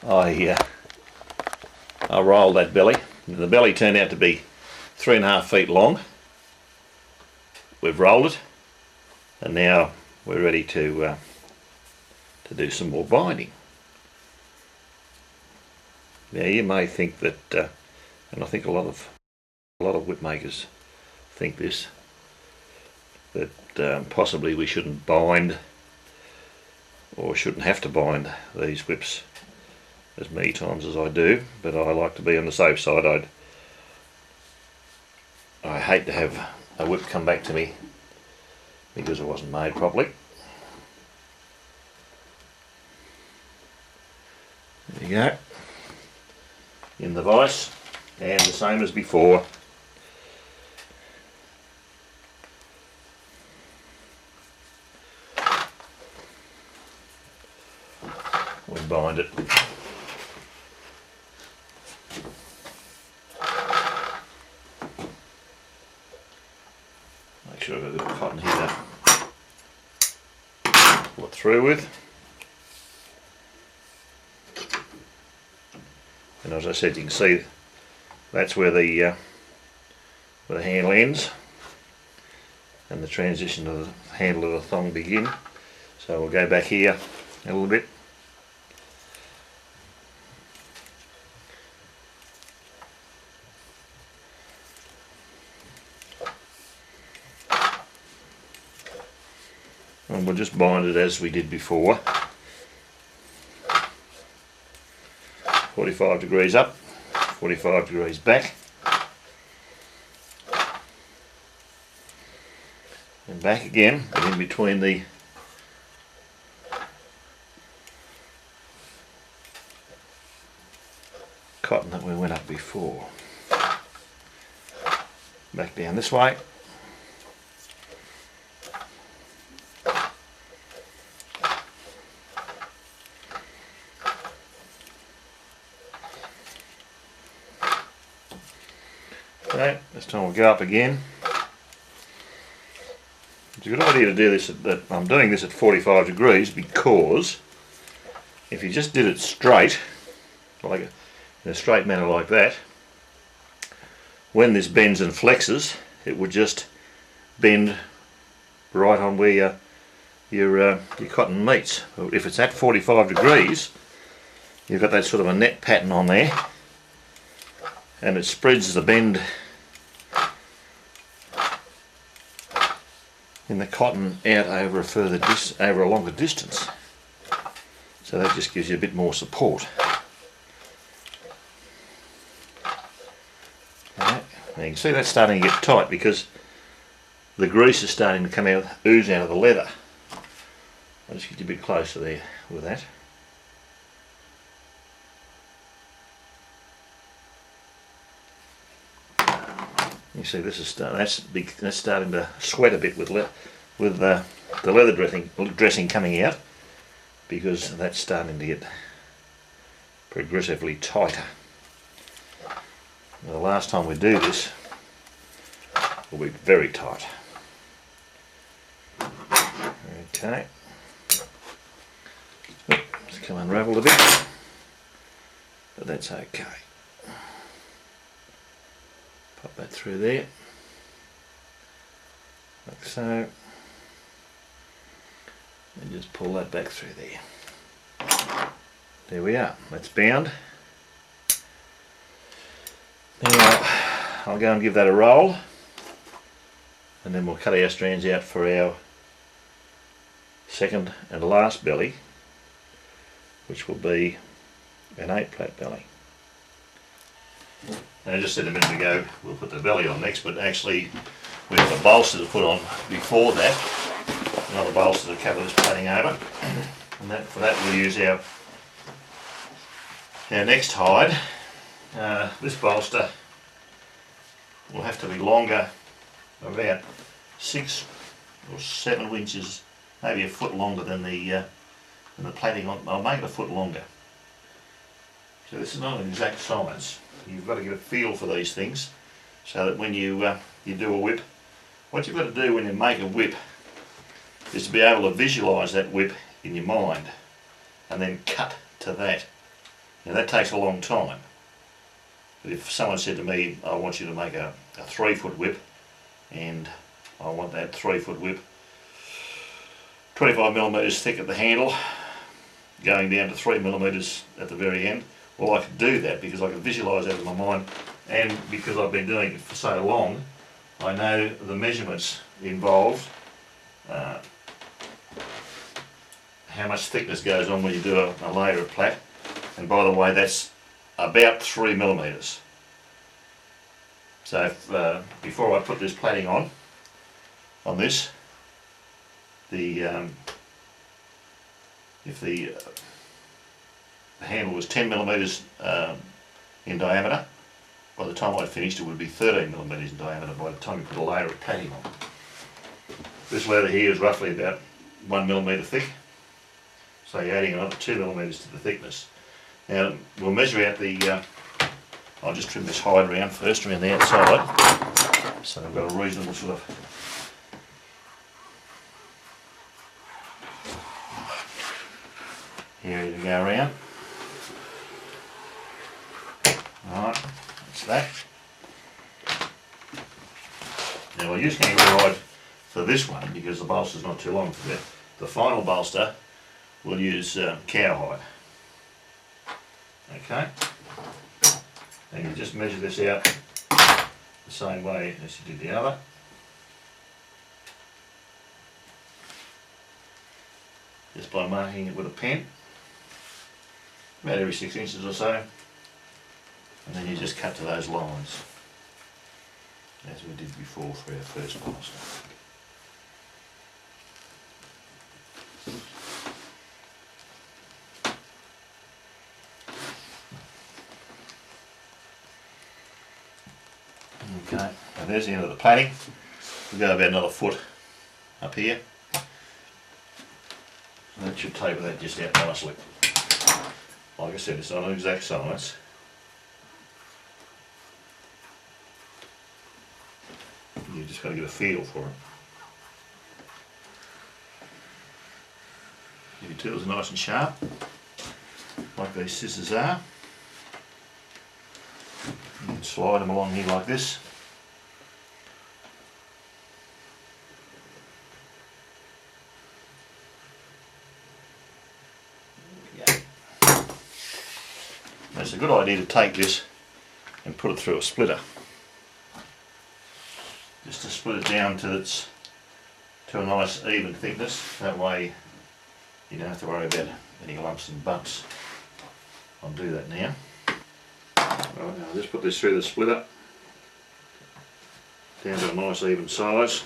I rolled that belly. The belly turned out to be 3.5 feet long. We've rolled it, and now we're ready to do some more binding. Now you may think that, and I think a lot of whip makers think this, that possibly we shouldn't bind or shouldn't have to bind these whips as many times as I do, but I like to be on the safe side. I hate to have a whip come back to me because it wasn't made properly. There you go, in the vise, and the same as before. We bind it. Make sure I've got a bit of cotton here to pull it through with. And as I said, you can see that's where the handle ends and the transition of the handle of the thong begin. So we'll go back here a little bit. And we'll just bind it as we did before. 45 degrees up, 45 degrees back, and back again, but in between the cotton that we went up before. Back down this way. Okay, this time we'll go up again. It's a good idea to do this I'm doing this at 45 degrees because if you just did it straight, like in a straight manner like that, when this bends and flexes, it would just bend right on where your cotton meets. But if it's at 45 degrees, you've got that sort of a net pattern on there, and it spreads the bend in the cotton out over a longer distance. So that just gives you a bit more support. Right. Now you can see that's starting to get tight because the grease is starting to come out, ooze out of the leather. I'll just get you a bit closer there with that. You see, this is that's starting to sweat a bit with the leather dressing coming out, because that's starting to get progressively tighter. Now, the last time we do this will be very tight. Okay, it's come unravelled a bit, but that's okay. Pop that through there, like so, and just pull that back through there. There we are, that's bound. Now I'll go and give that a roll, and then we'll cut our strands out for our second and last belly, which will be an 8-plait belly. And I just said a minute ago we'll put the belly on next, but actually we have a bolster to put on before that, another bolster to cover this plaiting over, and for that we'll use our next hide. This bolster will have to be longer, about 6 or 7 inches, maybe a foot longer than the plaiting. I'll make it a foot longer. So this is not an exact size. You've got to get a feel for these things, so that when you do a whip, what you've got to do when you make a whip is to be able to visualise that whip in your mind and then cut to that. Now that takes a long time. But if someone said to me, I want you to make a 3-foot whip, and I want that 3-foot whip 25mm thick at the handle, going down to 3mm at the very end, well, I could do that because I can visualise that in my mind, and because I've been doing it for so long, I know the measurements involved, how much thickness goes on when you do a layer of plait. And by the way, that's about 3mm. So if, before I put this plaiting on this, if the handle was 10mm in diameter, by the time I'd finished it would be 13mm in diameter by the time you put a layer of plaiting on. This leather here is roughly about 1mm thick, so you're adding another 2mm to the thickness. Now we'll measure out the, I'll just trim this hide around first, around the outside, so I've got a reasonable sort of area to go around. Alright, that's that. Now we're using a ride for this one because the bolster's not too long for that. The final bolster we'll use cowhide. Okay, and you just measure this out the same way as you did the other. Just by marking it with a pen, about every 6 inches or so, and then you just cut to those lines, as we did before for our first bolster. Okay, and there's the end of the plaiting. We'll go about another foot up here. And that should taper that just out nicely. Like I said, it's not an exact science. You've just got to get a feel for it. Your tools are nice and sharp, like these scissors are. You can slide them along here like this. It's a good idea to take this and put it through a splitter, just to split it down to a nice even thickness. That way you don't have to worry about any lumps and bumps. I'll do that now. Right, now I'll just put this through the splitter down to a nice even size.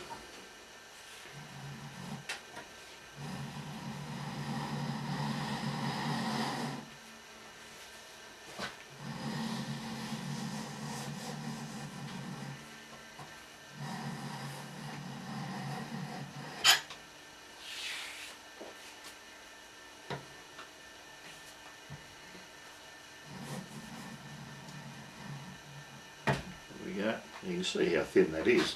Go. You can see how thin that is,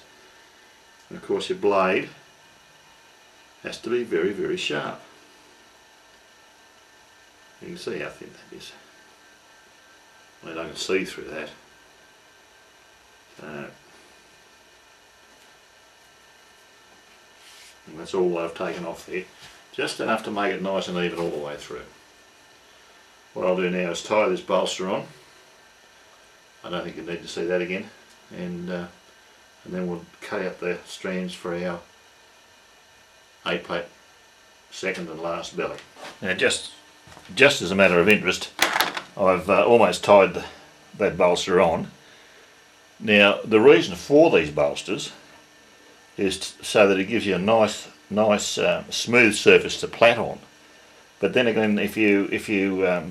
and of course your blade has to be very, very sharp. You can see how thin that is. I mean, I can see through that. And that's all I've taken off there, just enough to make it nice and even all the way through. What I'll do now is tie this bolster on. I don't think you need to see that again. And then we'll cut out the strands for our 8-plait second and last belly. Now just as a matter of interest, I've almost tied that bolster on. Now the reason for these bolsters is so that it gives you a nice smooth surface to plait on. But then again, if you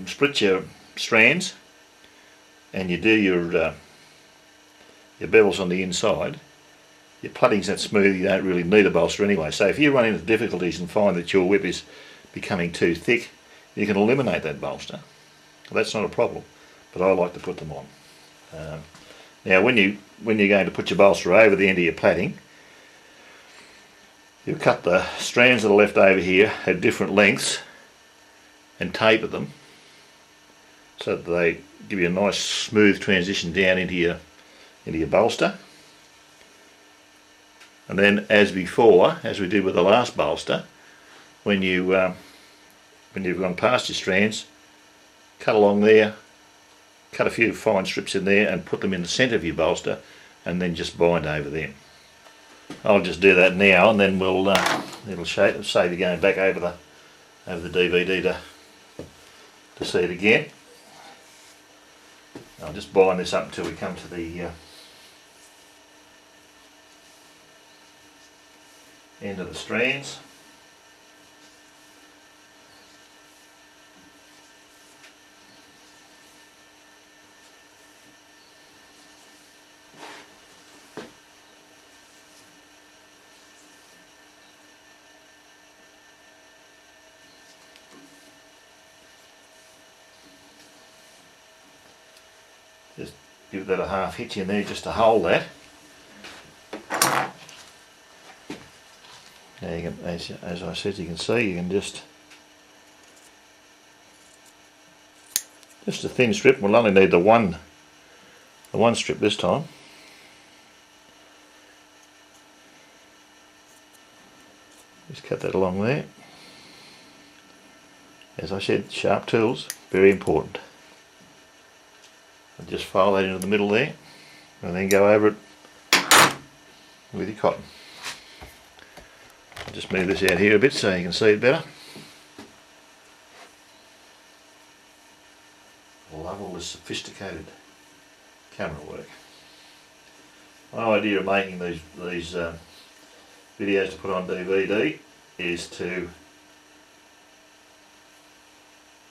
split your strands and you do your bevels on the inside, your plaiting's that smooth you don't really need a bolster anyway. So if you run into difficulties and find that your whip is becoming too thick, you can eliminate that bolster. That's not a problem, but I like to put them on. Now when you're going to put your bolster over the end of your plaiting, you cut the strands that are left over here at different lengths and taper them so that they give you a nice smooth transition down into your bolster. And then, as before, as we did with the last bolster, when you've gone past your strands, cut along there, cut a few fine strips in there and put them in the centre of your bolster, and then just bind over them. I'll just do that now, and then we'll it'll save you going back over the DVD to see it again. I'll just bind this up until we come to the end of the strands. Just give that a half hitch in there just to hold that. Now you can, as I said, you can see, you can just a thin strip. We'll only need the one strip this time. Just cut that along there. As I said, sharp tools, very important. And just file that into the middle there, and then go over it with your cotton. I'll just move this out here a bit so you can see it better. I love all this sophisticated camera work. My idea of making these videos to put on DVD is to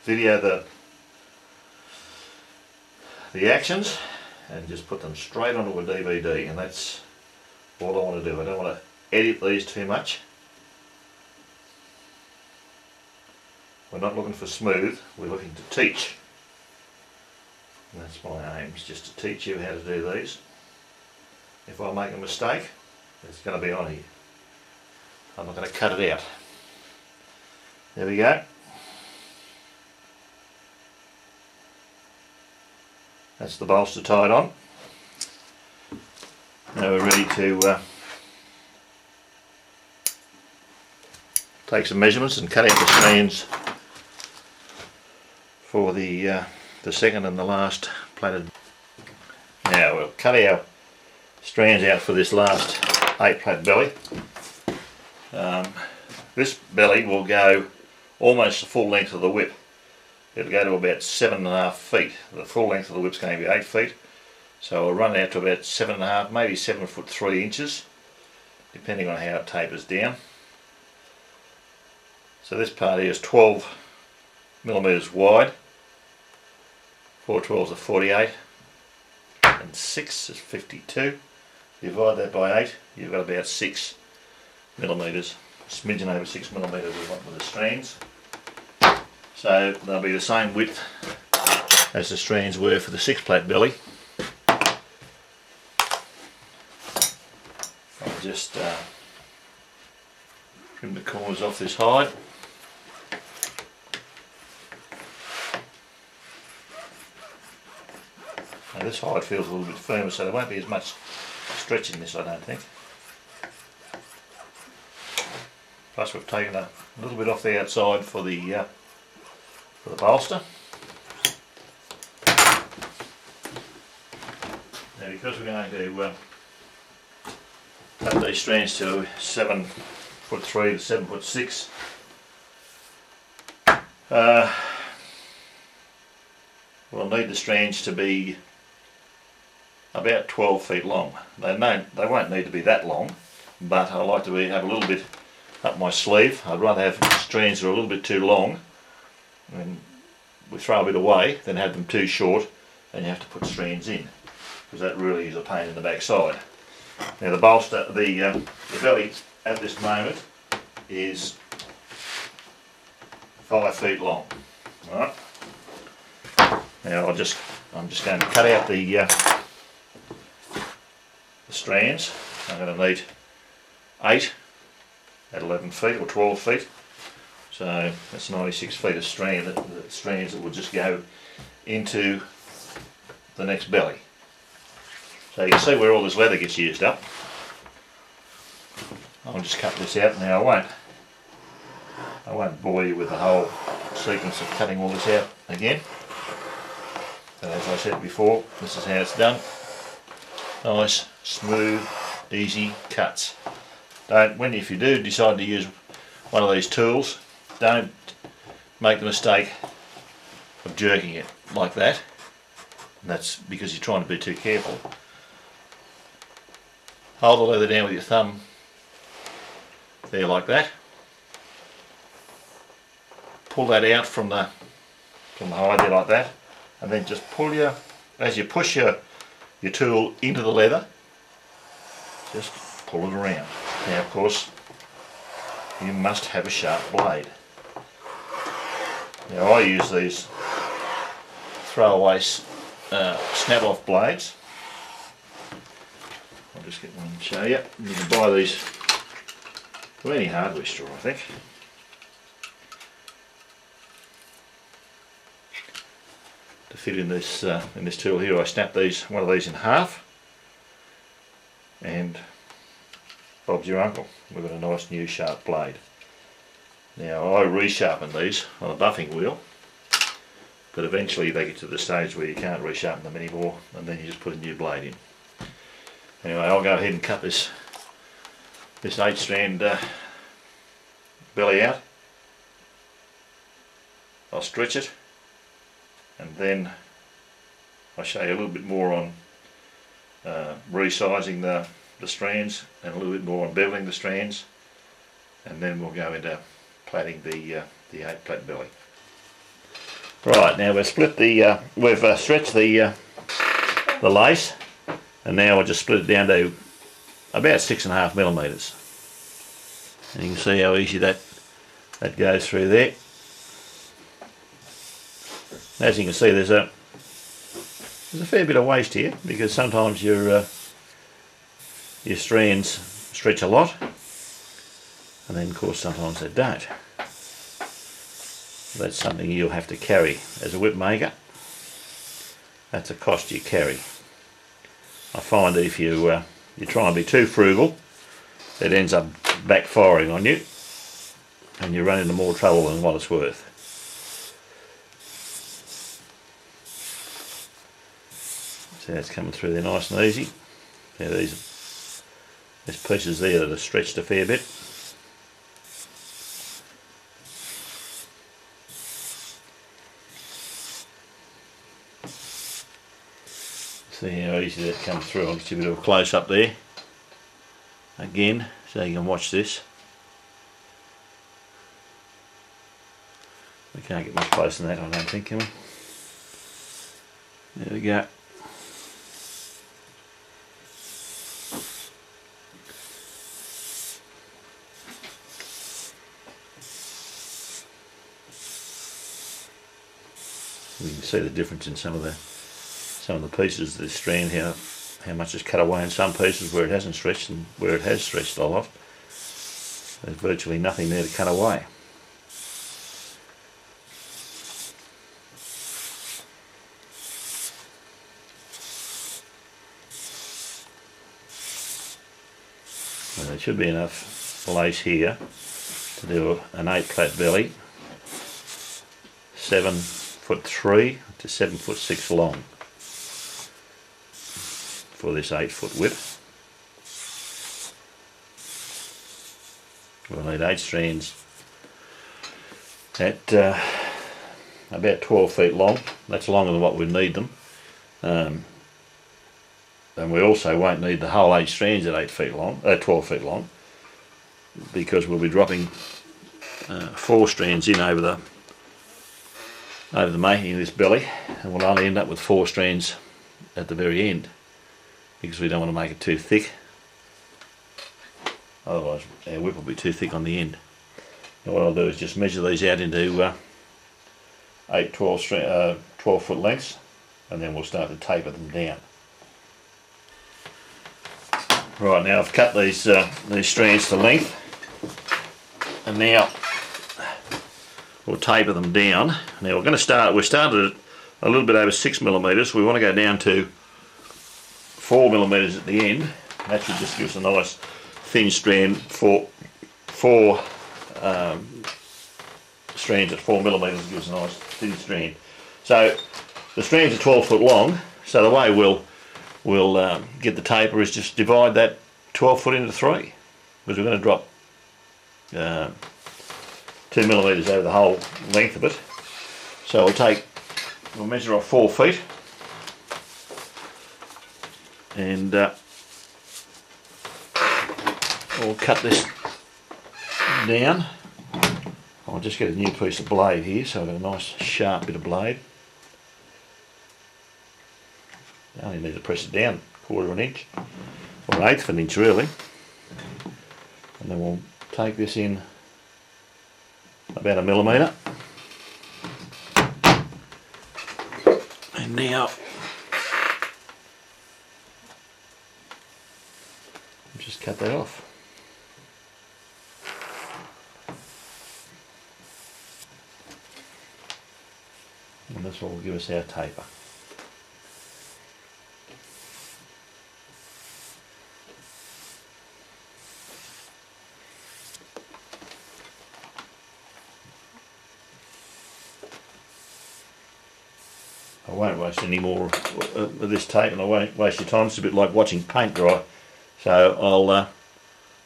video the actions and just put them straight onto a DVD, and that's all I want to do. I don't want to edit these too much. We're not looking for smooth, we're looking to teach. And that's my aim, is just to teach you how to do these. If I make a mistake, it's going to be on here. I'm not going to cut it out. There we go. That's the bolster tied on. Now we're ready to take some measurements and cut out the strands for the second and the last plaited. Now we'll cut our strands out for this last 8-plait belly. This belly will go almost the full length of the whip. It'll go to about 7.5 feet. The full length of the whip's going to be 8 feet. So I'll run it out to about 7.5, maybe 7 foot 3 inches, depending on how it tapers down. So this part here is 12 millimeters wide. 4/12s are 48, and 6 is 52. Divide that by 8, you've got about 6 millimeters, a smidgen over 6 millimeters we want with the strands. So they'll be the same width as the strands were for the 6-plait belly. I'll just trim the corners off this hide. Now this hide feels a little bit firmer, so there won't be as much stretch in this, I don't think. Plus we've taken a little bit off the outside for the bolster. Now because we're going to cut these strands to 7 foot 3 to 7 foot 6, we'll need the strands to be about 12 feet long. They won't need to be that long, but I like to have a little bit up my sleeve. I'd rather have strands that are a little bit too long and we throw a bit away than have them too short and you have to put strands in, because that really is a pain in the backside. Now the bolster, the belly at this moment is 5 feet long. Right. Now I'm just going to cut out the strands. I'm going to need 8 at 11 feet or 12 feet. So that's 96 feet of strands that will just go into the next belly. So you can see where all this leather gets used up. I'll just cut this out now. I won't bore you with the whole sequence of cutting all this out again. But as I said before, this is how it's done. Nice, smooth, easy cuts. If you do decide to use one of these tools, don't make the mistake of jerking it like that. And that's because you're trying to be too careful. Hold the leather down with your thumb there like that. Pull that out from the hide there like that, and then just as you push your tool into the leather, just pull it around. Now of course you must have a sharp blade. Now I use these throwaway snap off blades. I'll just get one and show you. You can buy these from any hardware store, I think. To fit in this tool here, I snap one of these in half, and Bob's your uncle. We've got a nice new sharp blade. Now I resharpen these on a buffing wheel, but eventually they get to the stage where you can't resharpen them anymore, and then you just put a new blade in. Anyway, I'll go ahead and cut this 8-strand belly out. I'll stretch it, and then I'll show you a little bit more on resizing the strands, and a little bit more on beveling the strands, and then we'll go into plaiting the 8-plait belly. Right, now we've stretched the lace, and now I'll just split it down to about 6.5 millimeters. And you can see how easy that goes through there. As you can see, there's a fair bit of waste here, because sometimes your strands stretch a lot, and then of course sometimes they don't. That's something you'll have to carry as a whip maker. That's a cost you carry. I find that if you try and be too frugal, it ends up backfiring on you, and you run into more trouble than what it's worth. See how it's coming through there nice and easy. Now there's pieces there that are stretched a fair bit. See how easy that comes through. I'll get you a bit of a close up there again, so you can watch this. We can't get much closer than that, I don't think, can we? There we go. We can see the difference in some of the pieces of this strand, how much is cut away in some pieces where it hasn't stretched, and where it has stretched a lot, there's virtually nothing there to cut away. And there should be enough lace here to do an 8-plait belly, 7'3" to 7'6" long for this 8-foot whip. We'll need 8 strands at about 12 feet long. That's longer than what we need them. And we also won't need the whole 8 strands at 12 feet long, because we'll be dropping 4 strands in over the making of this belly, and we'll only end up with 4 strands at the very end, because we don't want to make it too thick. Otherwise our whip will be too thick on the end. And what I'll do is just measure these out into 12-foot lengths, and then we'll start to taper them down. Right, now I've cut these strands to length, and now we'll taper them down. Now we started at a little bit over 6mm. We want to go down to 4mm at the end. That should just give us a nice thin strand. Four strands at 4mm gives us a nice thin strand. So the strands are 12 foot long, so the way we'll get the taper is just divide that 12 foot into 3, because we're going to drop 2mm over the whole length of it. So we'll measure off 4 feet, and we'll cut this down. I'll just get a new piece of blade here, so I've got a nice sharp bit of blade. I only need to press it down 1/4 of an inch, or 1/8 of an inch really. And then we'll take this in about 1mm. And now just cut that off. And this will give us our taper. I won't waste any more of this tape, and I won't waste your time. It's a bit like watching paint dry. So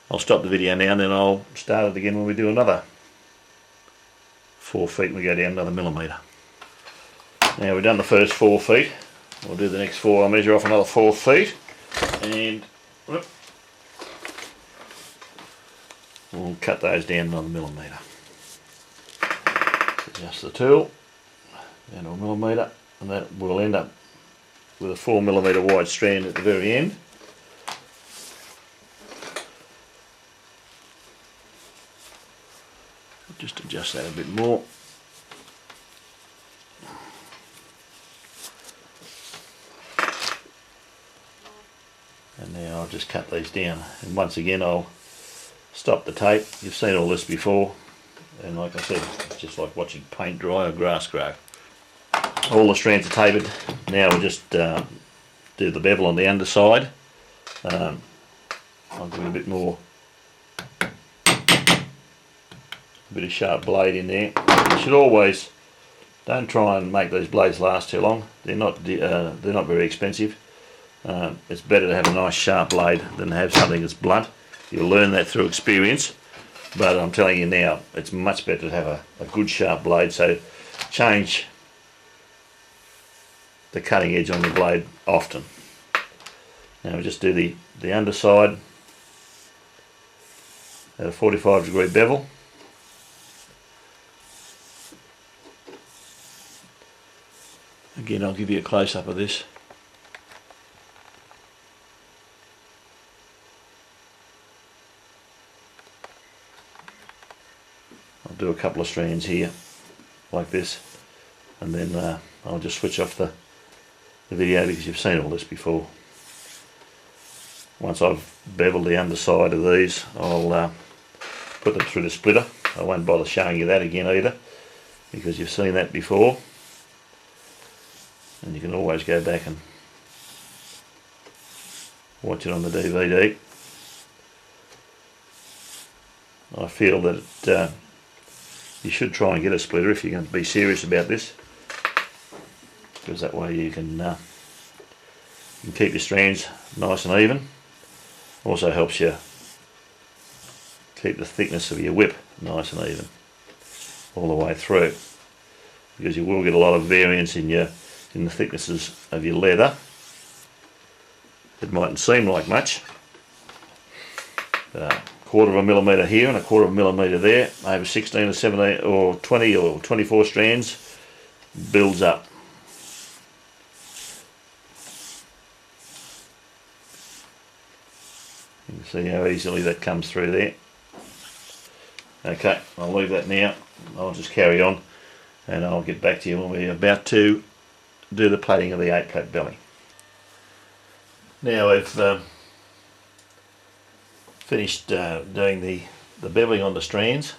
I'll stop the video now, and then I'll start it again when we do another 4 feet and we go down another 1mm. Now we've done the first 4 feet, we'll do the next 4. I'll measure off another 4 feet, and whoop, we'll cut those down another 1mm. Adjust the tool down to 1mm, and that will end up with a 4mm wide strand at the very end. Just adjust that a bit more. And now I'll just cut these down, and once again I'll stop the tape. You've seen all this before, and like I said, it's just like watching paint dry or grass grow. All the strands are tapered. Now we'll just do the bevel on the underside. I'll give it a bit more, a bit of sharp blade in there. You should always, don't try and make these blades last too long. They're not very expensive. It's better to have a nice sharp blade than to have something that's blunt. You'll learn that through experience, but I'm telling you now, it's much better to have a good sharp blade. So change the cutting edge on the blade often. Now we just do the underside at a 45-degree bevel. Again, I'll give you a close-up of this. I'll do a couple of strands here, like this, and then I'll just switch off the video because you've seen all this before. Once I've beveled the underside of these, I'll put them through the splitter. I won't bother showing you that again either, because you've seen that before. And you can always go back and watch it on the DVD. I feel that you should try and get a splitter if you're going to be serious about this, because that way you can keep your strands nice and even. Also helps you keep the thickness of your whip nice and even all the way through, because you will get a lot of variance in the thicknesses of your leather. It mightn't seem like much, but 1/4 of a millimetre here and a 1/4 of a millimetre there, over 16 or 17 or 20 or 24 strands, builds up. You can see how easily that comes through there. Okay, I'll leave that now. I'll just carry on, and I'll get back to you when we're about to do the plating of the 8-plait belly. Now we've finished doing the beveling on the strands.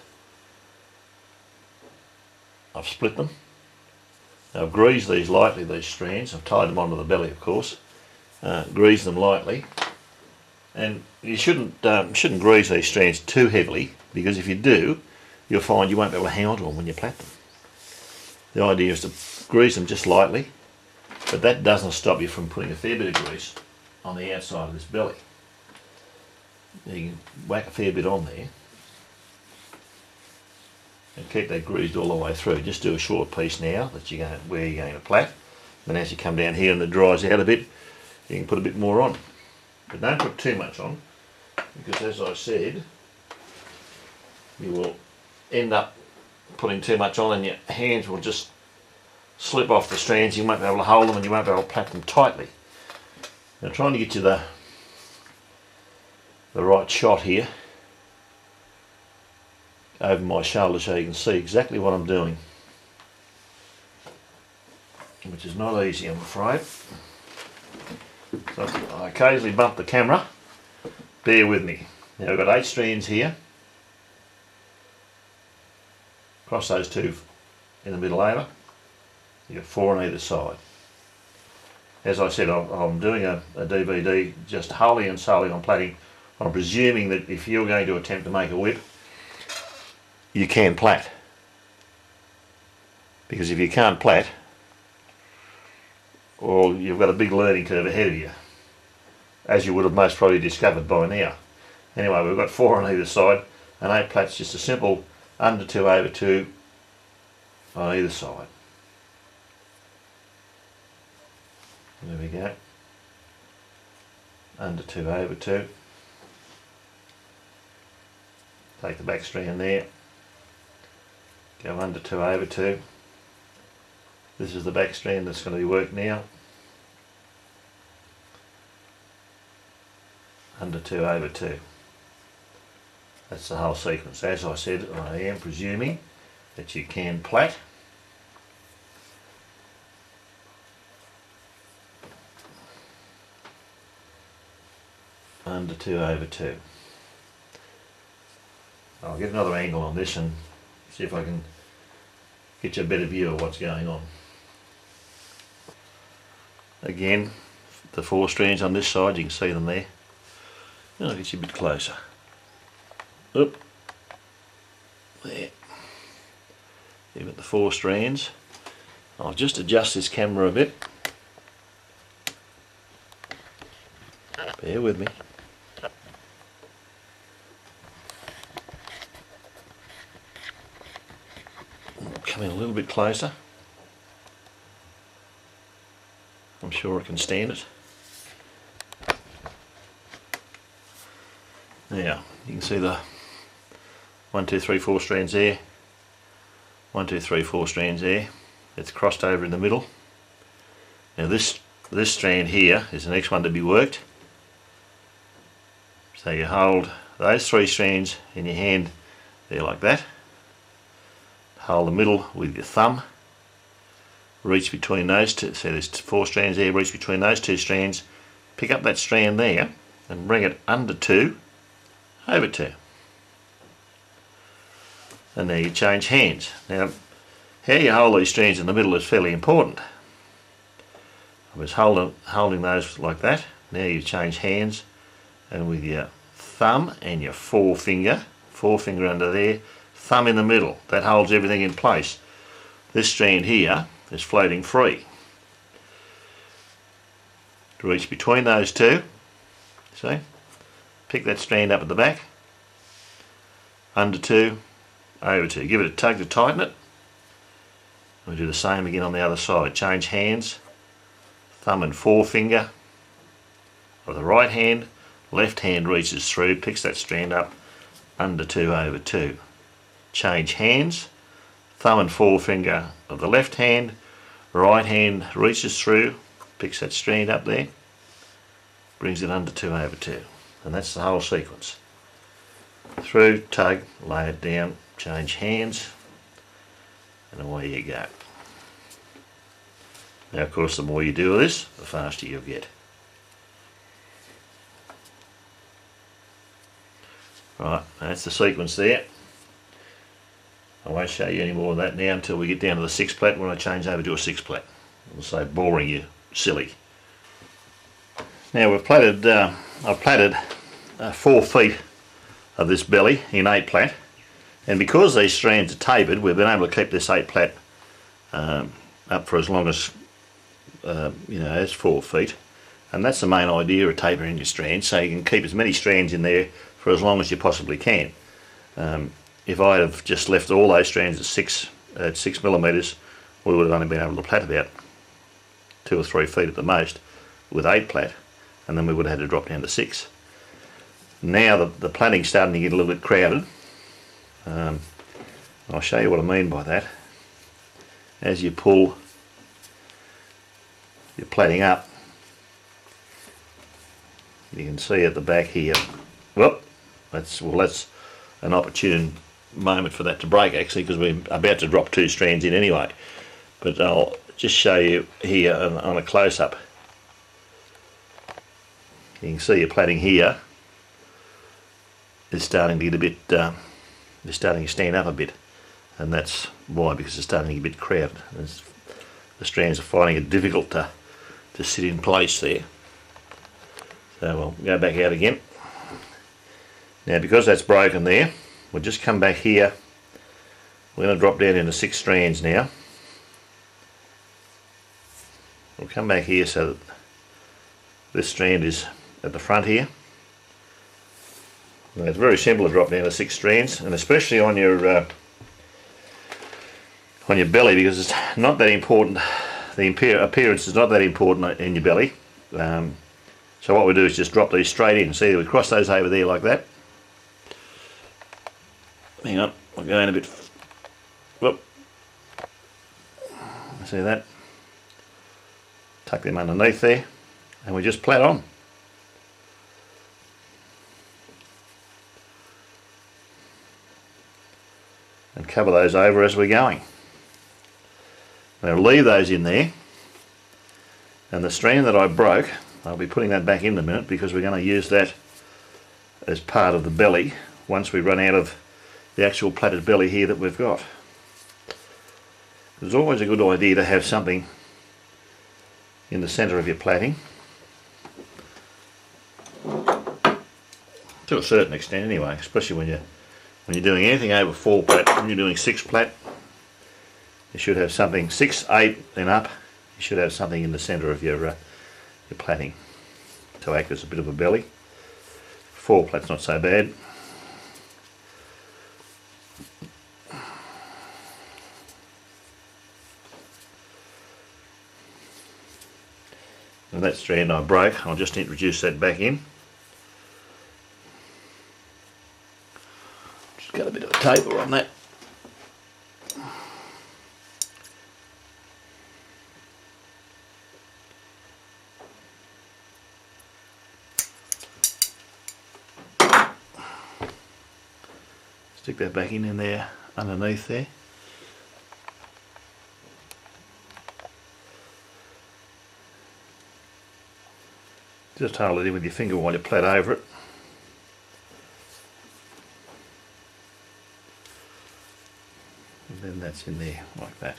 I've split them, Now I've greased these lightly, these strands. I've tied them onto the belly, of course. Grease them lightly, and you shouldn't grease these strands too heavily, because if you do, you'll find you won't be able to hang on to them when you plait them. The idea is to grease them just lightly, but that doesn't stop you from putting a fair bit of grease on the outside of this belly. You can whack a fair bit on there and keep that greased all the way through. Just do a short piece now that where you're going to plait. Then as you come down here and it dries out a bit, you can put a bit more on. But don't put too much on, because as I said, you will end up putting too much on and your hands will just slip off the strands. You won't be able to hold them and you won't be able to plait them tightly. Now trying to get you the right shot here over my shoulder so you can see exactly what I'm doing, which is not easy, I'm afraid. So I occasionally bump the camera, bear with me. Now I've got 8 strands here, across those 2 in the middle over, you've got 4 on either side. As I said, I'm doing a DVD just wholly and solely on plaiting. I'm presuming that if you're going to attempt to make a whip, you can plait. Because if you can't plait, well, you've got a big learning curve ahead of you, as you would have most probably discovered by now. Anyway, we've got 4 on either side, and 8 plaits, just a simple under 2 over 2 on either side. There we go. Under 2 over 2. Take the back strand there. Go under 2 over 2. This is the back strand that's going to be worked now. Under 2 over 2. That's the whole sequence. As I said, I am presuming that you can plait. Under 2 over 2. I'll get another angle on this and see if I can get you a better view of what's going on. Again, the 4 strands on this side, you can see them there. And I'll get you a bit closer. Oop. There. You've got the 4 strands. I'll just adjust this camera a bit. Bear with me. Coming a little bit closer. I'm sure I can stand it. Now, you can see the 1, 2, 3, 4 strands there. 1, 2, 3, 4 strands there. It's crossed over in the middle. Now this strand here is the next one to be worked. So you hold those 3 strands in your hand there like that. Hold the middle with your thumb. Reach between those 2, so there's 4 strands there, reach between those 2 strands, pick up that strand there and bring it under 2 over 2. And there you change hands. Now how you hold these strands in the middle is fairly important. I was holding those like that. Now you change hands, and with your thumb and your forefinger under there, thumb in the middle, that holds everything in place. This strand here is floating free. To reach between those 2, see, pick that strand up at the back, under 2, over 2. Give it a tug to tighten it. We'll do the same again on the other side. Change hands, thumb and forefinger of the right hand, left hand reaches through, picks that strand up, under 2 over 2. Change hands, thumb and forefinger of the left hand, right hand reaches through, picks that strand up there, brings it under 2 over 2. And that's the whole sequence. Through, tug, lay it down, change hands, and away you go. Now of course the more you do this, the faster you'll get. Right, that's the sequence there. I won't show you any more of that now until we get down to the 6-plait when I change over to a 6-plait. I'll say boring you silly. Now we've plaited, I've plaited 4 feet of this belly in 8-plait, and because these strands are tapered, we've been able to keep this 8-plait up for as long as as 4 feet, and that's the main idea of tapering your strands, so you can keep as many strands in there for as long as you possibly can. If I have just left all those strands at 6 millimeters, we would have only been able to plait about 2 or 3 feet at the most with 8-plait, and then we would have had to drop down to 6. Now the plaiting's starting to get a little bit crowded. I'll show you what I mean by that. As you pull your plaiting up, you can see at the back here, well, that's an opportune moment for that to break actually, because we're about to drop 2 strands in anyway. But I'll just show you here on a close-up. You can see your plaiting here is starting to get a bit, it's starting to stand up a bit, and that's why, because it's starting to get a bit crowded. The strands are finding it difficult to sit in place there. So we'll go back out again. Now because that's broken there, we'll just come back here. We're going to drop down into 6 strands now. We'll come back here so that this strand is at the front here. Now it's very simple to drop down to 6 strands, and especially on your belly, because it's not that important. The appearance is not that important in your belly. So what we do is just drop these straight in. See, we cross those over there like that. Hang on, we'll go in a bit. Whoop. See that? Tuck them underneath there, and we just plait on. And cover those over as we're going. Now leave those in there, and the strand that I broke, I'll be putting that back in a minute, because we're going to use that as part of the belly once we run out of the actual plaited belly here that we've got. It's always a good idea to have something in the centre of your plaiting, to a certain extent anyway, especially when you're doing anything over 4-plait. When you're doing 6-plait, you should have something 6, 8 and up. You should have something in the centre of your plaiting to act as a bit of a belly. 4-plait's not so bad. And that strand I broke, I'll just introduce that back in. Just got a bit of a taper on that. Stick that back in there, underneath there. Just hold it in with your finger while you plait over it. And then that's in there like that.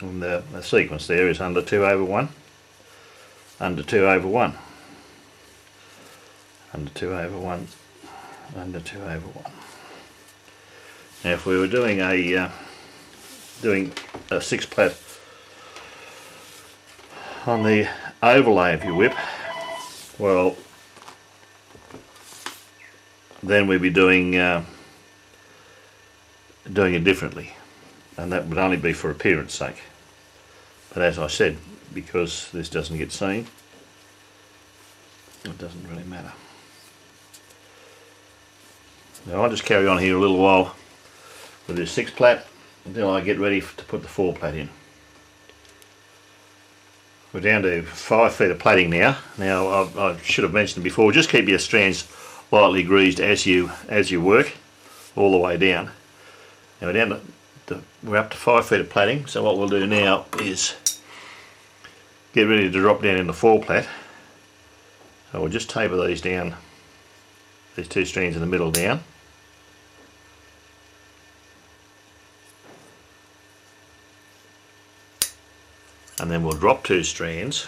And the sequence there is under 2/1, under 2/1, under 2/1, under 2/1. Now if we were doing a 6-plait on the overlay of your whip, well, then we'd be doing it differently, and that would only be for appearance sake. But as I said, because this doesn't get seen, it doesn't really matter. Now I'll just carry on here a little while with this 6-plait until I get ready to put the 4-plait in. We're down to 5 feet of plaiting now. Now I should have mentioned before, just keep your strands lightly greased as you work all the way down. Now we're up to 5 feet of plaiting, so what we'll do now is get ready to drop down in the 4-plait. So we'll just taper these down these two strands in the middle down. And then we'll drop two strands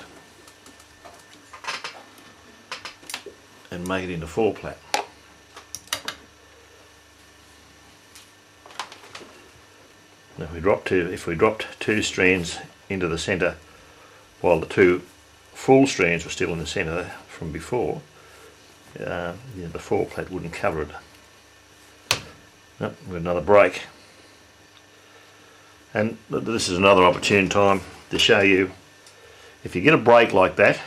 and make it into four-plait. If we dropped two strands into the centre while the two full strands were still in the centre from before, the four-plait wouldn't cover it. Nope, we've got another break. And this is another opportune time to show you, if you get a break like that,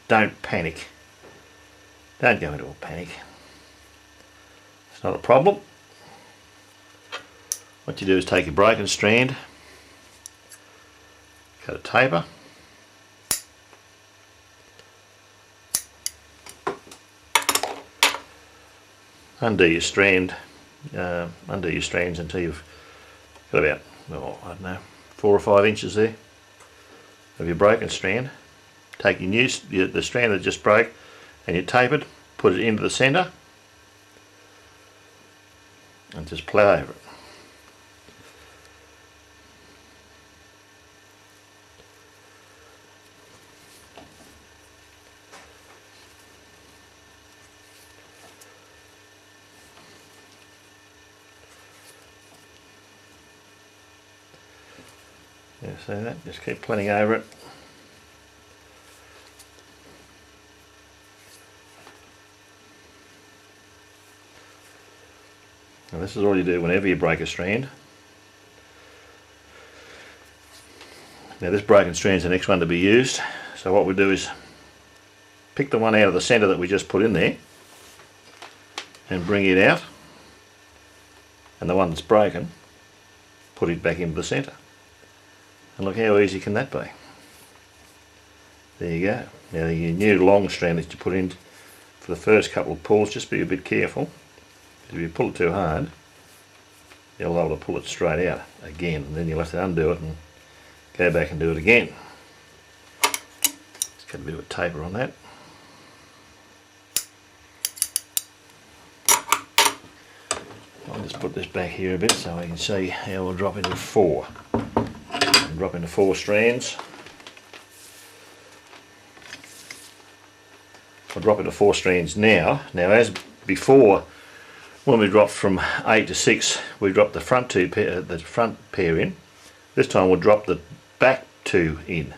don't panic. Don't go into a panic. It's not a problem. What you do is take your broken strand, cut a taper, undo your strands until you've got about, well, I don't know, 4 or 5 inches there of your broken strand. Take the strand that just broke and you tapered, put it into the centre and just plough over it. Yeah, see that? Just keep plaiting over it. Now this is all you do whenever you break a strand. Now this broken strand is the next one to be used. So what we do is pick the one out of the centre that we just put in there and bring it out, and the one that's broken, put it back into the centre. And look how easy can that be. There you go. Now your new long strand that you put in for the first couple of pulls, just be a bit careful. If you pull it too hard, you'll be able to pull it straight out again, and then you'll have to undo it and go back and do it again. Just get a bit of a taper on that. I'll just put this back here a bit so I can see how we'll drop into 4. Drop into 4 strands. I'll drop into 4 strands now. Now, as before, when we dropped from 8 to 6, we dropped the front pair in. This time we'll drop the back 2 in.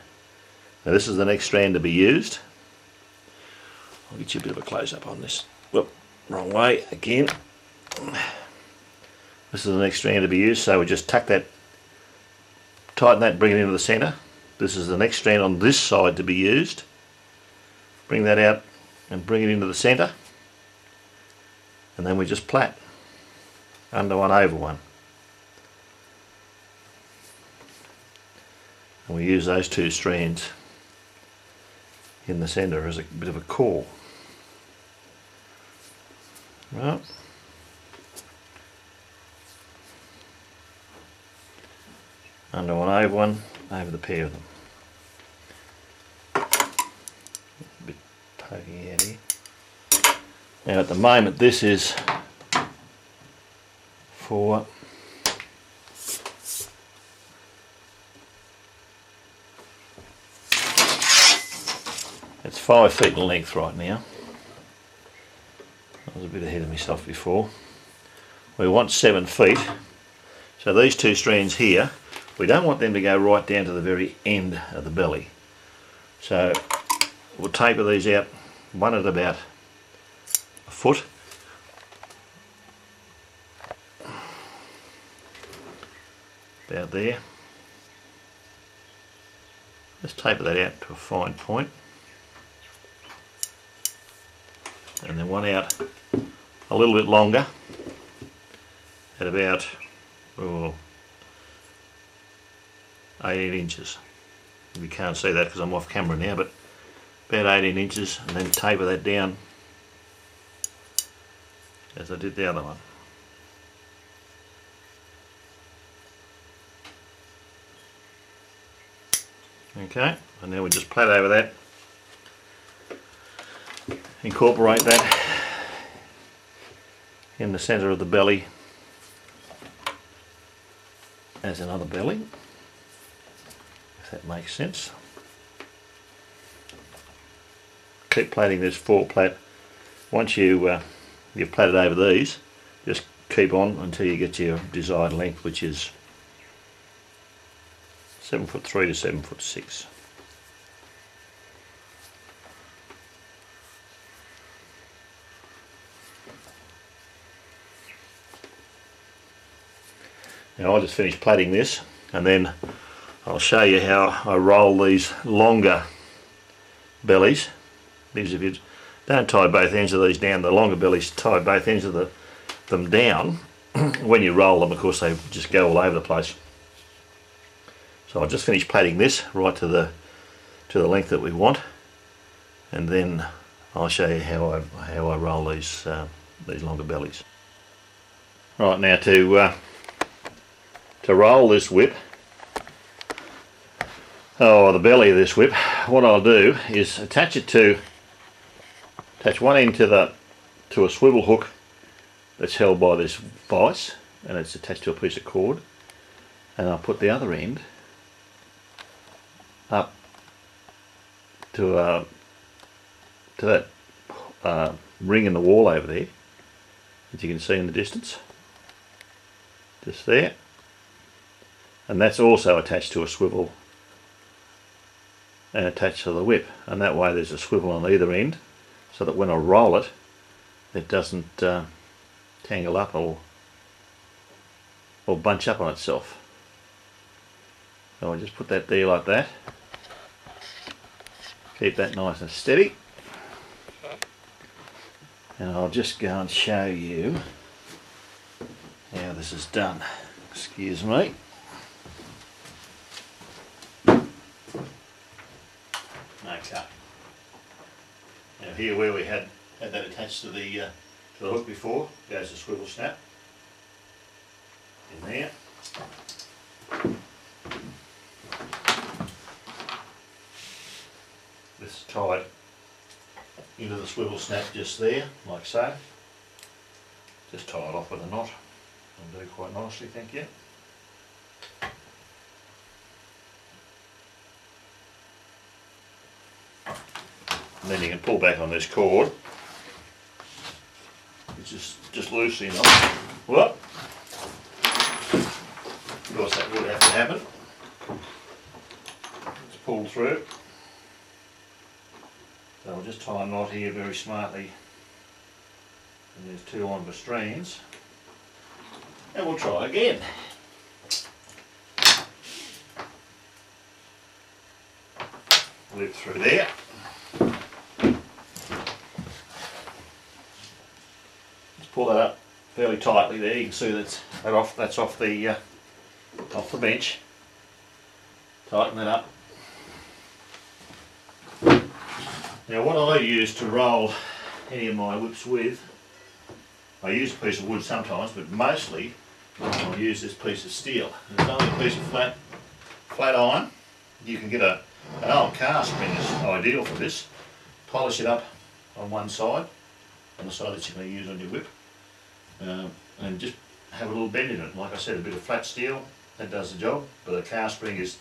Now this is the next strand to be used. I'll get you a bit of a close-up on this. Whoop, wrong way again. This is the next strand to be used, so we just tuck that, tighten that, bring it into the centre. This is the next strand on this side to be used. Bring that out and bring it into the centre, and then we just plait under one, over one, and we use those 2 strands in the centre as a bit of a core. Right. Under one, over one, over the pair of them. A bit poking out here. Now at the moment this is for it's 5 feet in length right now. I was a bit ahead of myself before. We want 7 feet. So these 2 strands here, we don't want them to go right down to the very end of the belly. So we'll taper these out, one at about a foot. About there. Just taper that out to a fine point. And then one out a little bit longer at about 18 inches. You can't see that because I'm off camera now, but about 18 inches, and then taper that down as I did the other one. Okay, and now we just plait over that, incorporate that in the centre of the belly as another belly, if that makes sense. Keep plaiting this 4-plait. Once you've plaited over these, just keep on until you get your desired length, which is 7'3" to 7'6". Now I'll just finish plaiting this, and then I'll show you how I roll these longer bellies. Because if you don't tie both ends of these down, the longer bellies tie both ends of them down. When you roll them, of course, they just go all over the place. So I'll just finish plaiting this right to the length that we want, and then I'll show you how I roll these longer bellies. Right, now to roll this whip, the belly of this whip, what I'll do is attach one end to a swivel hook that's held by this vise, and it's attached to a piece of cord, and I'll put the other end up to that ring in the wall over there, as you can see in the distance, just there, and that's also attached to a swivel and attached to the whip, and that way there's a swivel on either end, so that when I roll it, it doesn't tangle up or bunch up on itself. So I just put that there like that. Keep that nice and steady. And I'll just go and show you how this is done. Excuse me. Okay. Now here, where we had that attached to the hook before, goes the swivel snap in there. This is tied into the swivel snap just there, like so. Just tie it off with a knot. I'll do quite nicely, thank you. And then you can pull back on this cord, which is just loosely enough. Whoop. Of course that would have to happen. It's pulled through. So I'll just tie a knot here very smartly. And there's 2 longer strands. And we'll try again. Loop through there. Pull that up fairly tightly there. You can see that's off the bench. Tighten that up. Now what I use to roll any of my whips with, I use a piece of wood sometimes, but mostly I'll use this piece of steel. It's only a piece of flat iron. You can get an old cast spring is ideal for this. Polish it up on one side, on the side that you're going to use on your whip. And just have a little bend in it. Like I said, a bit of flat steel, that does the job, but a cast spring is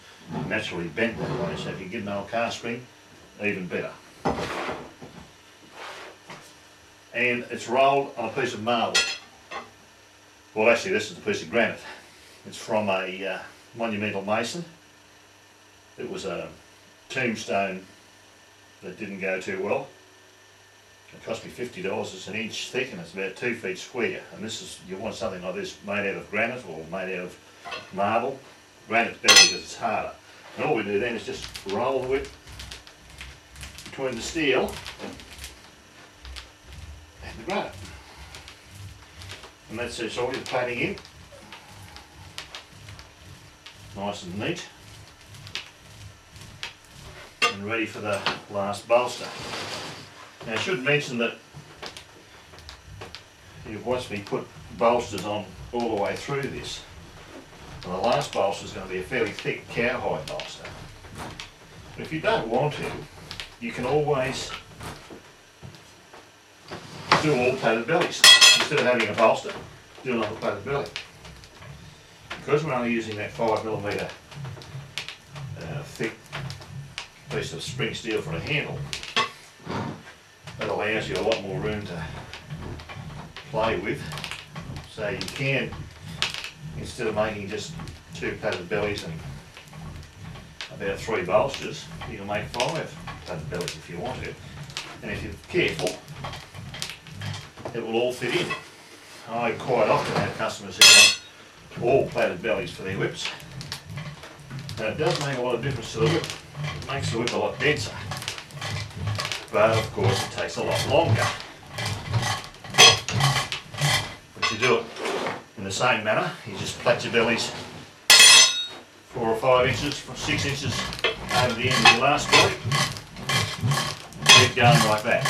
naturally bent that way, so if you get an old cast spring, even better. And it's rolled on a piece of marble. Well, actually this is a piece of granite. It's from a monumental mason. It was a tombstone that didn't go too well. It cost me $50. It's an inch thick and it's about 2 feet square. And this is, you want something like this made out of granite or made out of marble. Granite's better because it's harder. And all we do then is just roll the whip between the steel and the granite. And that's it's all your plaiting in. Nice and neat. And ready for the last bolster. Now I should mention that you've watched me put bolsters on all the way through this. And the last bolster is going to be a fairly thick cowhide bolster. But if you don't want to, you can always do all plaited bellies. instead of having a bolster, do another plaited belly. Because we're only using that 5mm thick piece of spring steel for a handle, that allows you a lot more room to play with. So you can, instead of making just 2 plaited bellies and about 3 bolsters, you can make 5 plaited bellies if you want to. And if you're careful, it will all fit in. I quite often have customers who want all plaited bellies for their whips. Now it does make a lot of difference to the whip. It makes the whip a lot denser. But of course it takes a lot longer. But you do it in the same manner. You just plait your bellies 4 or 5 inches, 6 inches over the end of your last belly. Keep going like that.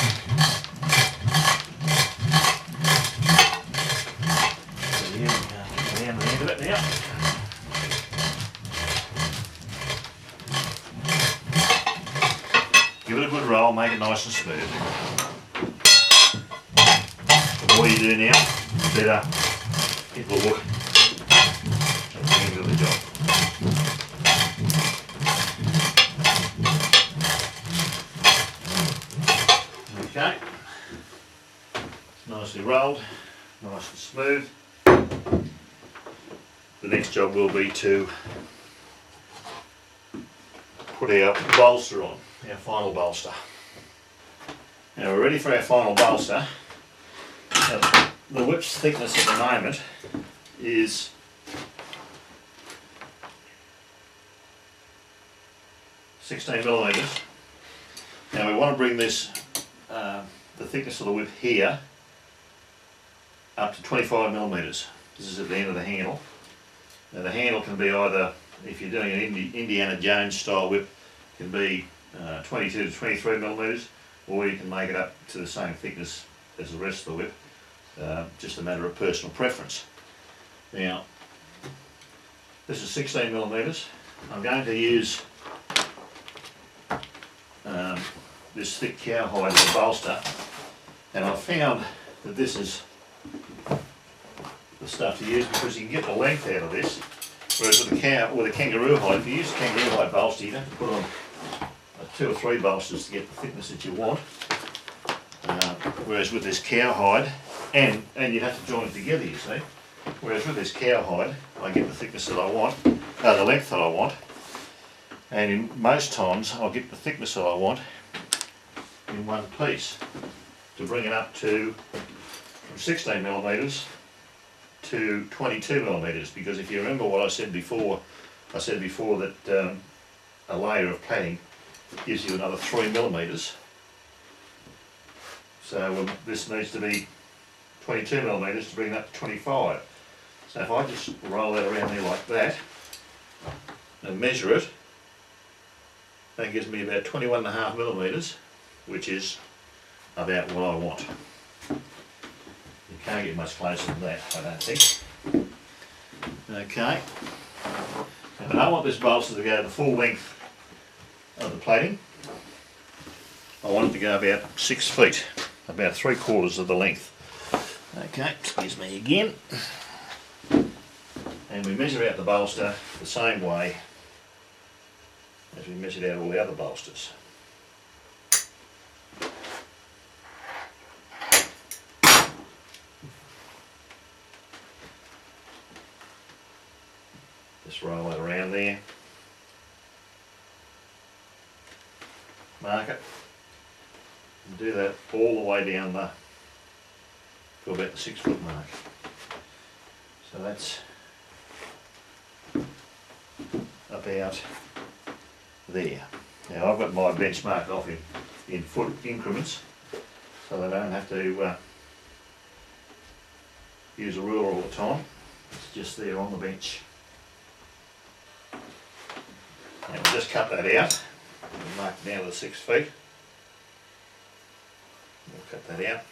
So here we go, down the end of it now. Give it a good roll, make it nice and smooth. The more you do now, the better it will look at the end of the job. Okay, it's nicely rolled, nice and smooth. The next job will be to put our bolster on, our final bolster. Now we're ready for our final bolster. Now, the whip's thickness at the moment is 16mm. Now we want to bring this, the thickness of the whip here, up to 25mm. This is at the end of the handle. Now the handle can be either, if you're doing an Indiana Jones style whip, it can be 22 to 23mm, or you can make it up to the same thickness as the rest of the whip. Just a matter of personal preference. Now, this is 16mm. I'm going to use this thick cowhide as a bolster, and I've found that this is the stuff to use because you can get the length out of this. Whereas with a kangaroo hide, if you use a kangaroo hide bolster, you have to put on 2 or 3 bolsters to get the thickness that you want. Whereas with this cowhide, and you'd have to join it together, you see. Whereas with this cowhide, I get the thickness that I want, the length that I want, and in most times I'll get the thickness that I want in one piece to bring it up to from 16mm to 22mm, because if you remember what I said before that a layer of plaiting gives you another 3mm. So this needs to be 22mm to bring it up to 25. So if I just roll that around there like that and measure it, that gives me about 21.5mm, which is about what I want. You can't get much closer than that, I don't think. Okay, and I don't want this bolster to go the full length of the plaiting. I want it to go about 6 feet, about 3/4 of the length. Okay, excuse me again. And we measure out the bolster the same way as we measured out all the other bolsters. Just roll that around there. Mark it. And do that all the way down to about the 6 foot mark. So that's about there. Now I've got my bench marked off in foot increments, so I don't have to use a ruler all the time. It's just there on the bench. And we'll just cut that out and mark it down to the 6 feet. We'll cut that out.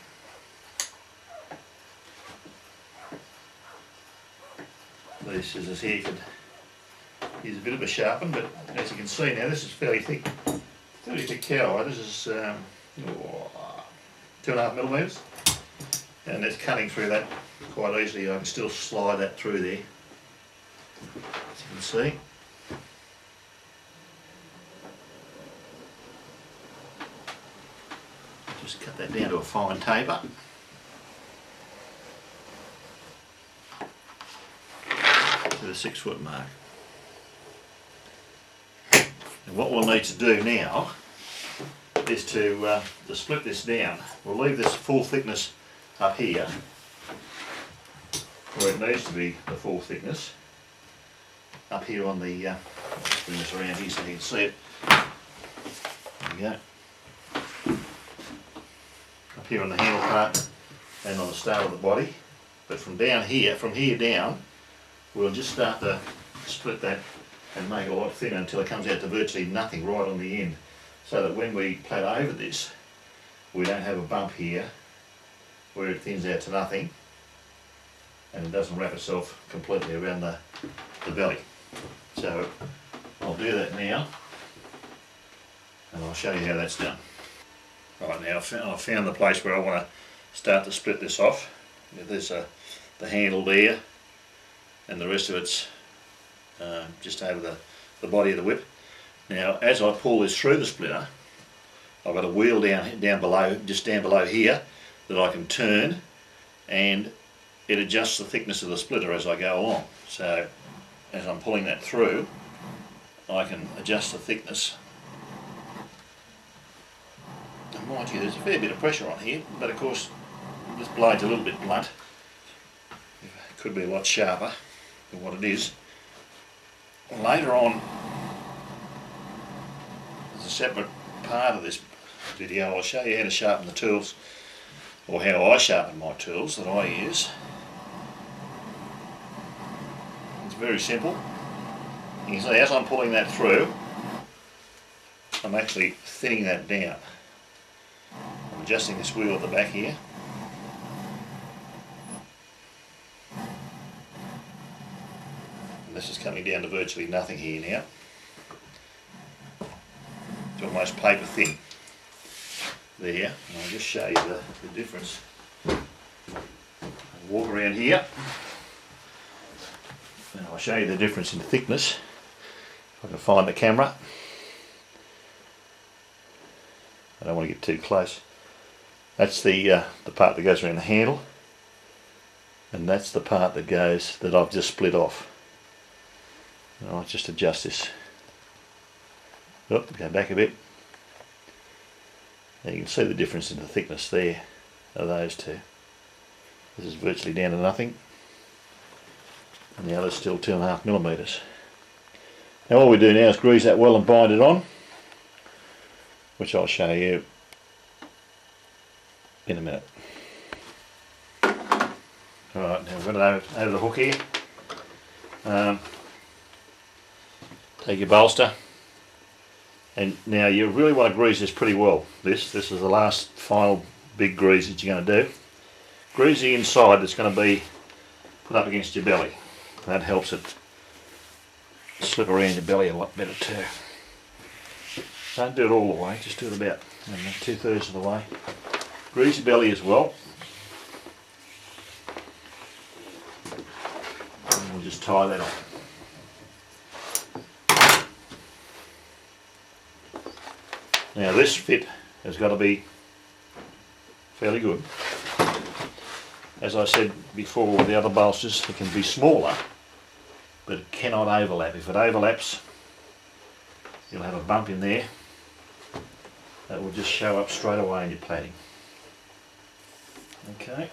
These scissors here could use a bit of a sharpen, but as you can see now, this is fairly thick cowhide. This is 2.5mm. and it's cutting through that quite easily. I can still slide that through there, as you can see. Just cut that down to a fine taper. To the 6 foot mark. And what we'll need to do now is to split this down. We'll leave this full thickness up here where it needs to be, the full thickness. Up here on the, let's bring this around here so you can see it. There we go. Up here on the handle part and on the start of the body. But from down here, from here down, we'll just start to split that and make it a lot thinner until it comes out to virtually nothing right on the end, so that when we plait over this, we don't have a bump here where it thins out to nothing and it doesn't wrap itself completely around the belly. So I'll do that now and I'll show you how that's done. Right, now I've found the place where I want to start to split this off. There's the handle there, and the rest of it's just over the body of the whip. Now as I pull this through the splitter, I've got a wheel down below, just down below here, that I can turn, and it adjusts the thickness of the splitter as I go along. So as I'm pulling that through, I can adjust the thickness. And mind you, there's a fair bit of pressure on here, but of course this blade's a little bit blunt. It could be a lot sharper than what it is. And later on, there's a separate part of this video. I'll show you how to sharpen the tools, or how I sharpen my tools that I use. It's very simple. You can see as I'm pulling that through, I'm actually thinning that down. I'm adjusting this wheel at the back here. This is coming down to virtually nothing here now. It's almost paper thin there. And I'll just show you the difference. I'll walk around here and I'll show you the difference in thickness. If I can find the camera. I don't want to get too close. That's the part that goes around the handle, and that's the part that I've just split off. I'll just adjust this. Go back a bit. Now you can see the difference in the thickness there of those two. This is virtually down to nothing, and the other's still 2.5 millimeters. Now all we do now is grease that well and bind it on, which I'll show you in a minute. Alright, now we've got it over the hook here. Take your bolster, and now you really want to grease this pretty well. This is the last final big grease that you're going to do. Grease the inside that's going to be put up against your belly. That helps it slip around your belly a lot better too. Don't do it all the way, just do it about 2/3 of the way. Grease your belly as well. And we'll just tie that on. Now this fit has got to be fairly good. As I said before with the other bolsters, it can be smaller, but it cannot overlap. If it overlaps, you'll have a bump in there that will just show up straight away in your plaiting. Okay.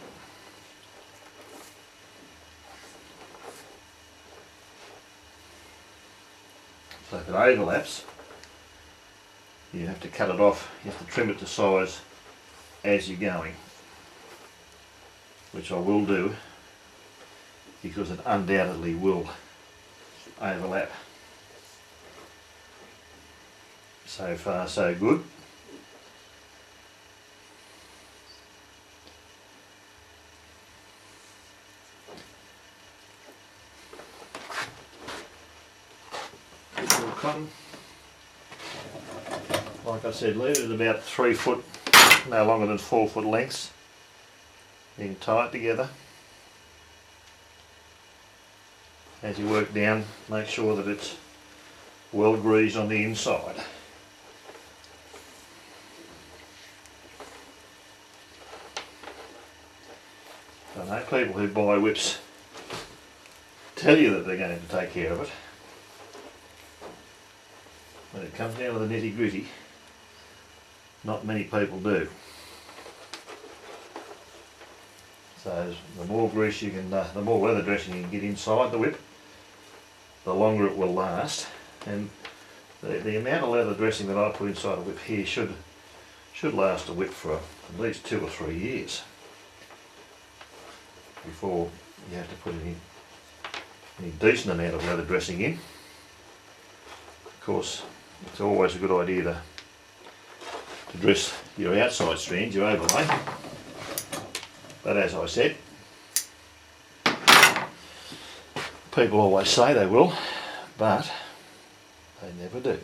So if it overlaps, you have to cut it off, you have to trim it to size as you're going, which I will do because it undoubtedly will overlap. So far so good. Cotton. Like I said, leave it at about 3 foot, no longer than 4 foot lengths. You can tie it together. As you work down, make sure that it's well greased on the inside. I know people who buy whips tell you that they're going to take care of it. When it comes down to the nitty gritty, not many people do. So the more grease you can, the more leather dressing you can get inside the whip, the longer it will last. And the amount of leather dressing that I put inside a whip here should last a whip for at least 2 or 3 years before you have to put any decent amount of leather dressing in. Of course, it's always a good idea to dress your outside strands, your overlay. But as I said, people always say they will, but they never do.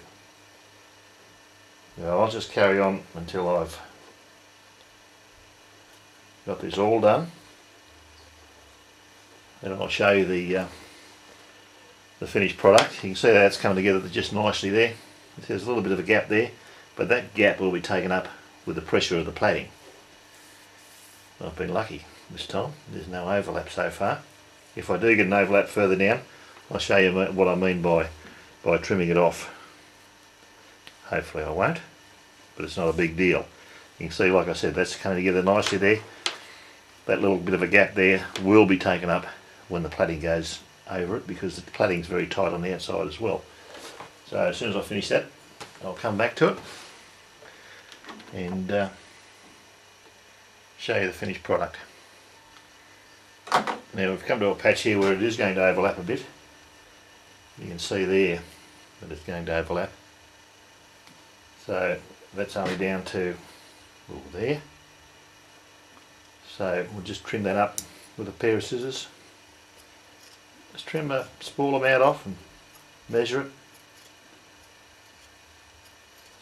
Now I'll just carry on until I've got this all done, and I'll show you the finished product. You can see that it's coming together just nicely there. There's a little bit of a gap there, but that gap will be taken up with the pressure of the plaiting. I've been lucky this time, there's no overlap so far. If I do get an overlap further down, I'll show you what I mean by trimming it off. Hopefully I won't, but it's not a big deal. You can see, like I said, that's coming together nicely there. That little bit of a gap there will be taken up when the plaiting goes over it, because the plaiting is very tight on the outside as well. So as soon as I finish that, I'll come back to it and show you the finished product. Now we've come to a patch here where it is going to overlap a bit. You can see there that it's going to overlap. So that's only down to there. So we'll just trim that up with a pair of scissors. Just trim a small amount off and measure it.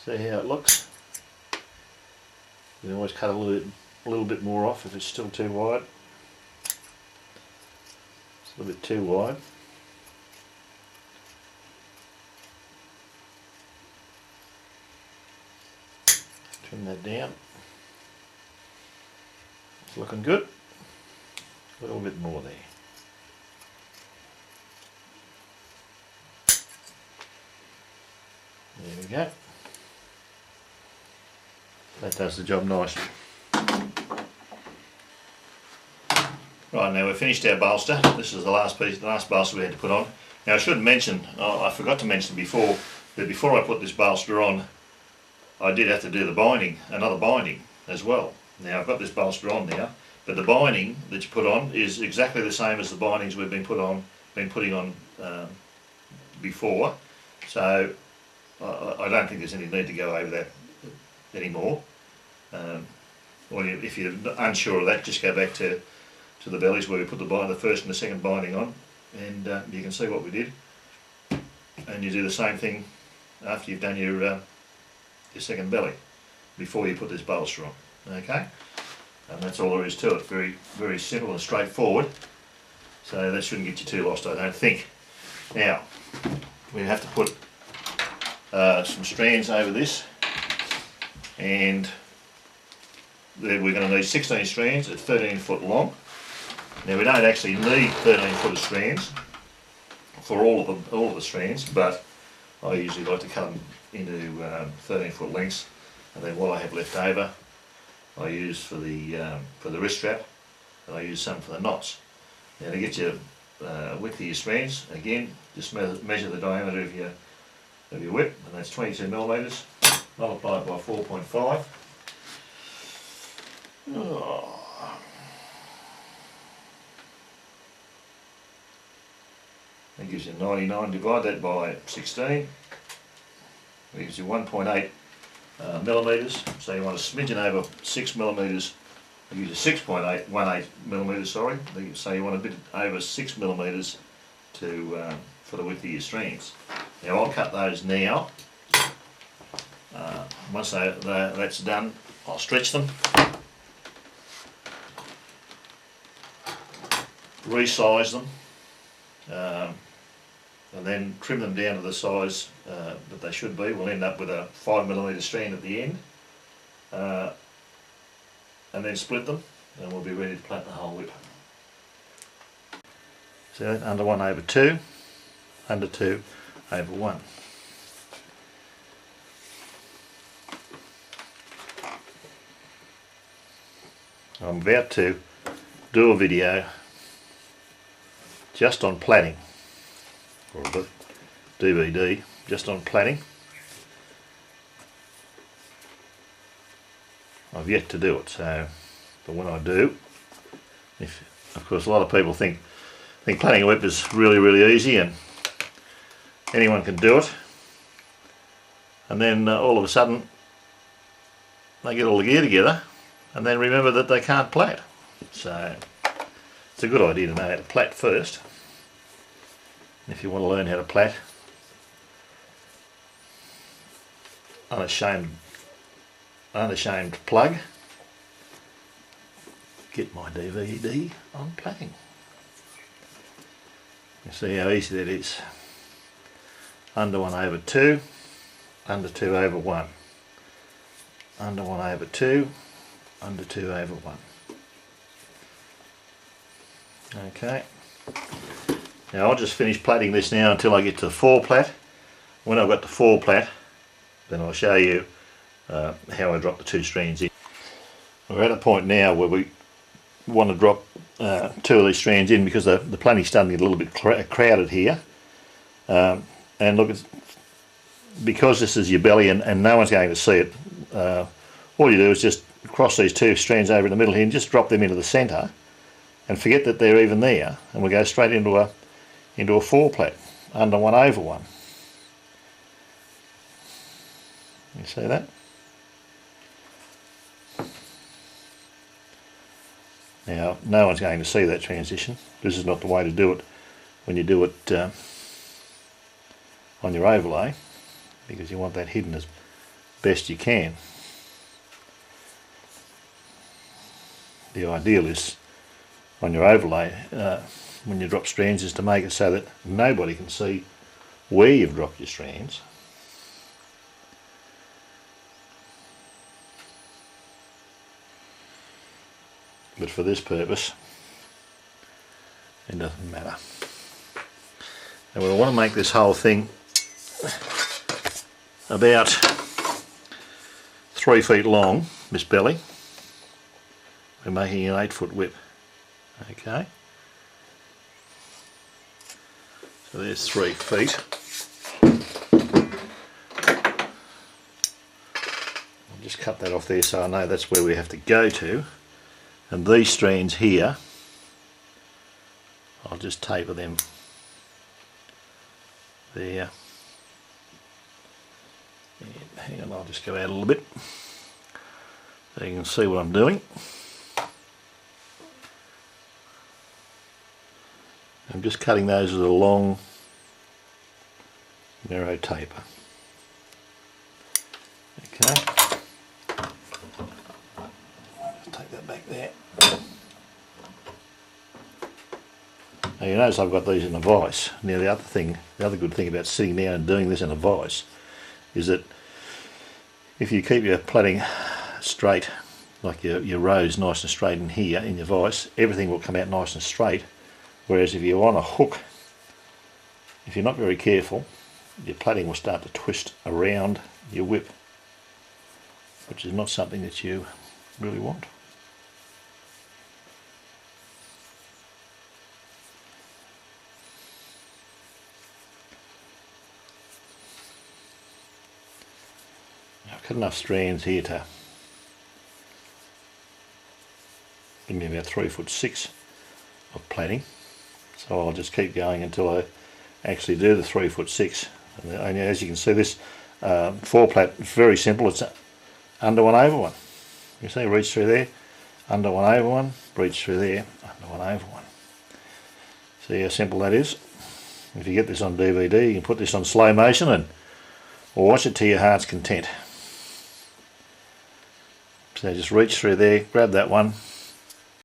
See how it looks. You can always cut a little bit more off if it's still too wide. It's a little bit too wide. Trim that down. It's looking good. A little bit more there. There we go. That does the job nicely. Right, now we've finished our bolster. This is the last piece, the last bolster we had to put on. Now I should mention, I forgot to mention before, that before I put this bolster on, I did have to do the binding, another binding as well. Now I've got this bolster on now, but the binding that you put on is exactly the same as the bindings we've been putting on before. So I don't think there's any need to go over that anymore. Or if you're unsure of that, just go back to the bellies where we put the first and the second binding on, and you can see what we did. And you do the same thing after you've done your second belly, before you put this bolster on. Okay, and that's all there is to it. Very, very simple and straightforward. So that shouldn't get you too lost, I don't think. Now we have to put some strands over this, and we're going to need 16 strands at 13 foot long. Now we don't actually need 13 foot of strands for all of the strands, but I usually like to cut them into 13 foot lengths, and then what I have left over I use for the wrist strap, and I use some for the knots. Now to get your width of your strands, again just measure the diameter of your whip, and that's 22 millimeters. Multiply it by 4.5. That gives you 99. Divide that by 16. That gives you 1.8 millimeters. So you want a smidgen over 6 millimeters. It gives you 6.18 millimeters. Sorry. So you want a bit over 6 millimeters for the width of your strands. Now I'll cut those now. Once that's done, I'll stretch them. resize them, and then trim them down to the size that they should be. We'll end up with a 5mm strand at the end, and then split them, and we'll be ready to plait the whole whip. So under 1/2, under 2/1. I'm about to do a video just on plaiting, or a DVD just on plaiting. I've yet to do it, so but when I do, of course a lot of people think plaiting a whip is really easy and anyone can do it, and then all of a sudden they get all the gear together and then remember that they can't plait. So it's a good idea to know how to plait first if you want to learn how to plait. Unashamed plug. Get my DVD on plaiting. You see how easy that is. Under 1/2, under 2/1, under 1/2, under 2/1. Okay. Now I'll just finish plaiting this now until I get to the 4-plait. When I've got the 4-plait, then I'll show you how I drop the 2 strands in. We're at a point now where we want to drop 2 of these strands in because the plaiting's starting to get a little bit crowded here. And look, because this is your belly and no one's going to see it, all you do is just cross these 2 strands over in the middle here and just drop them into the centre and forget that they're even there, and we'll go straight into a 4-plait under 1/1. You see that? Now no one's going to see that transition. This is not the way to do it when you do it on your overlay, because you want that hidden as best you can. The ideal is on your overlay when you drop strands is to make it so that nobody can see where you've dropped your strands. But for this purpose it doesn't matter. And we want to make this whole thing about 3 feet long, this belly. We're making an 8-foot whip. Okay, so there's 3 feet. I'll just cut that off there so I know that's where we have to go to. And these strands here, I'll just taper them there. And hang on, I'll just go out a little bit so you can see what I'm doing. I'm just cutting those with a long, narrow taper. Okay. Take that back there. Now you notice I've got these in a vise. Now the other good thing about sitting down and doing this in a vise is that if you keep your plaiting straight, like your rows nice and straight in here in your vise, everything will come out nice and straight. Whereas if you're on a hook, if you're not very careful, your plaiting will start to twist around your whip, which is not something that you really want. I've got enough strands here to give me about 3'6" of plaiting. So I'll just keep going until I actually do the 3'6", and as you can see, this 4-plait is very simple. It's under 1/1. You see, reach through there, under 1/1, reach through there, under 1/1. See how simple that is? If you get this on DVD, you can put this on slow motion and watch it to your heart's content. So just reach through there, grab that one,